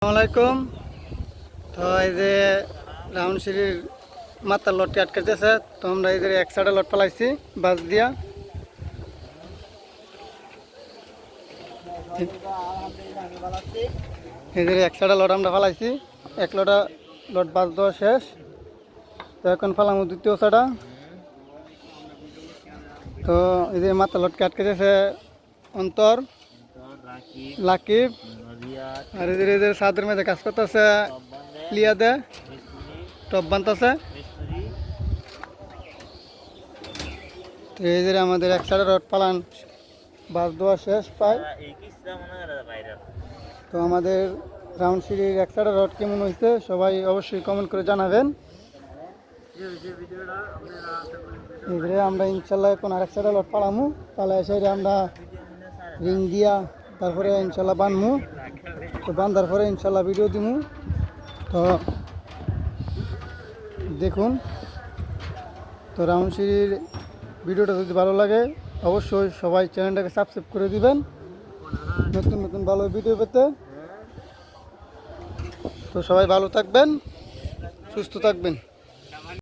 আসসালামাইকুম। তো এই যে রাউন্ড সিঁড়ির মাথার লটটি আটকাতেছে, তো আমরা এই যে এক সাইডে লট ফেলাইছি বাস দিয়া। এই যে এক সাইডে লট আমরা ফেলাইছি, এক লটা লট বাস দেওয়া শেষ। তো এখন ফেলামো দ্বিতীয় সাইডা। তো এই যে মাথার লটকে আটকেছে অন্তর, লাকিব, আর এদের সাদের মধ্যে কাজ করতেছে লিয়াদে, টপ বানতেছে। তো এই যে আমাদের এক সাইডে রড পালান বাস দেওয়া শেষ প্রায়। তো আমাদের রাউন্ড সিঁড়ির এক সাইডে রড কেমন হয়েছে সবাই অবশ্যই কমেন্ট করে জানাবেন। এবারে আমরা ইনশাল্লাহ এখন আরেক সাইডে লট পালামু, পালায় সাইডে আমরা রিং দিয়া তারপরে ইনশাল্লাহ বানমু। তো বান্ধার পরে ইনশাল্লাহ ভিডিও দিমু। তো দেখুন, তো রাউন্ড সিঁড়ির ভিডিওটা যদি ভালো লাগে অবশ্যই সবাই চ্যানেলটাকে সাবস্ক্রাইব করে দিবেন নতুন নতুন ভালো ভিডিও পেতে। তো সবাই ভালো থাকবেন, সুস্থ থাকবেন।